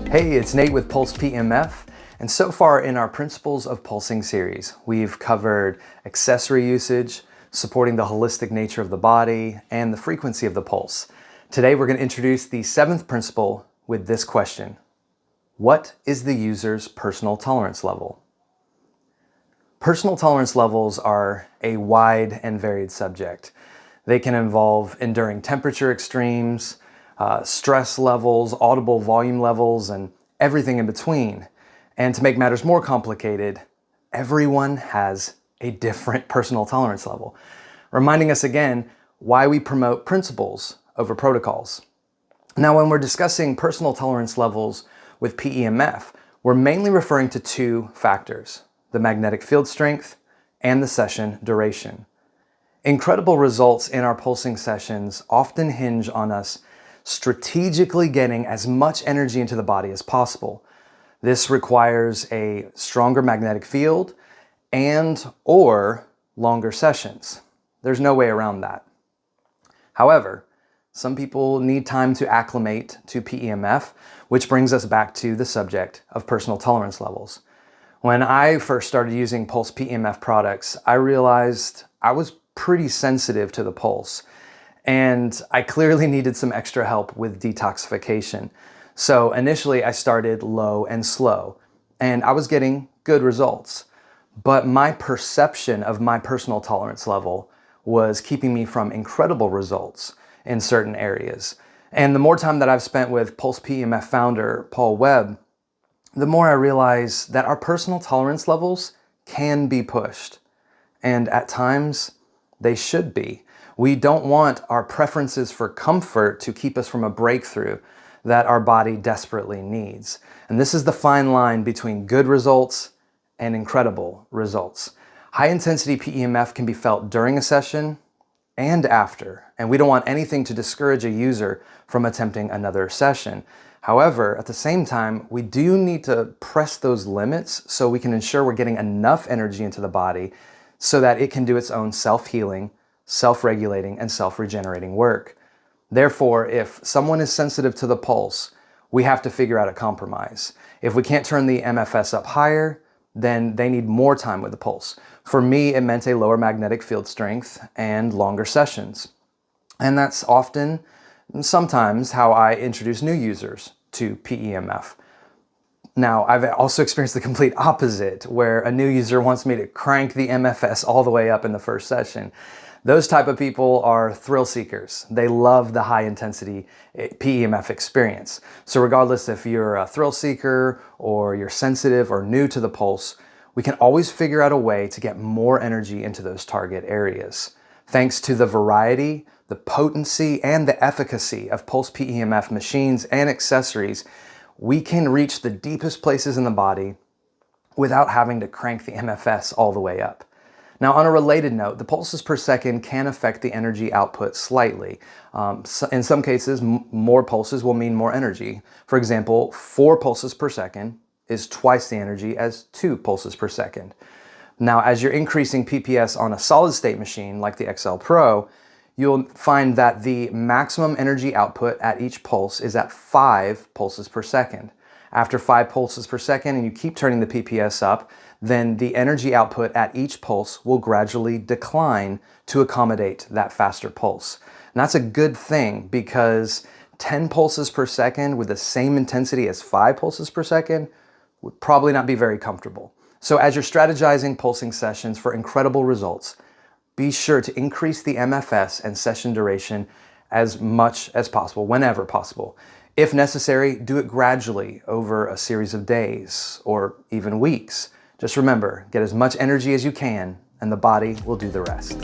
Hey, it's Nate with Pulse PEMF, and so far in our Principles of Pulsing series, we've covered accessory usage, supporting the holistic nature of the body, and the frequency of the pulse. Today we're going to introduce the seventh principle with this question: what is the user's personal tolerance level? Personal tolerance levels are a wide and varied subject. They can involve enduring temperature extremes, stress levels, audible volume levels, and everything in between. And to make matters more complicated, everyone has a different personal tolerance level, reminding us again why we promote principles over protocols. Now, when we're discussing personal tolerance levels with PEMF, we're mainly referring to two factors: the magnetic field strength and the session duration. Incredible results in our pulsing sessions often hinge on us strategically getting as much energy into the body as possible. This requires a stronger magnetic field and/or longer sessions. There's no way around that. However, some people need time to acclimate to PEMF, which brings us back to the subject of personal tolerance levels. When I first started using Pulse PEMF products, I realized I was pretty sensitive to the pulse, and I clearly needed some extra help with detoxification. So initially I started low and slow, and I was getting good results. But my perception of my personal tolerance level was keeping me from incredible results in certain areas. And the more time that I've spent with Pulse PEMF founder Paul Webb, the more I realize that our personal tolerance levels can be pushed. And at times, they should be. We don't want our preferences for comfort to keep us from a breakthrough that our body desperately needs. And this is the fine line between good results and incredible results. High intensity PEMF can be felt during a session and after, and we don't want anything to discourage a user from attempting another session. However, at the same time, we do need to press those limits so we can ensure we're getting enough energy into the body so that it can do its own self-healing, self-regulating, and self-regenerating work. Therefore, if someone is sensitive to the pulse, we have to figure out a compromise. If we can't turn the MFS up higher, then they need more time with the pulse. For me, it meant a lower magnetic field strength and longer sessions. And that's often, sometimes, how I introduce new users to PEMF. Now, I've also experienced the complete opposite, where a new user wants me to crank the MFS all the way up in the first session. Those type of people are thrill seekers. They love the high intensity PEMF experience. So regardless if you're a thrill seeker or you're sensitive or new to the pulse, we can always figure out a way to get more energy into those target areas. Thanks to the variety, the potency, and the efficacy of Pulse PEMF machines and accessories, we can reach the deepest places in the body without having to crank the MFS all the way up. Now, on a related note, the pulses per second can affect the energy output slightly. In some cases, more pulses will mean more energy. For example, 4 pulses per second is twice the energy as 2 pulses per second. Now, as you're increasing PPS on a solid state machine like the XL Pro, you'll find that the maximum energy output at each pulse is at 5 pulses per second. After 5 pulses per second and you keep turning the PPS up, then the energy output at each pulse will gradually decline to accommodate that faster pulse. And that's a good thing, because 10 pulses per second with the same intensity as 5 pulses per second would probably not be very comfortable. So as you're strategizing pulsing sessions for incredible results, be sure to increase the MFS and session duration as much as possible, whenever possible. If necessary, do it gradually over a series of days or even weeks. Just remember, get as much energy as you can, and the body will do the rest.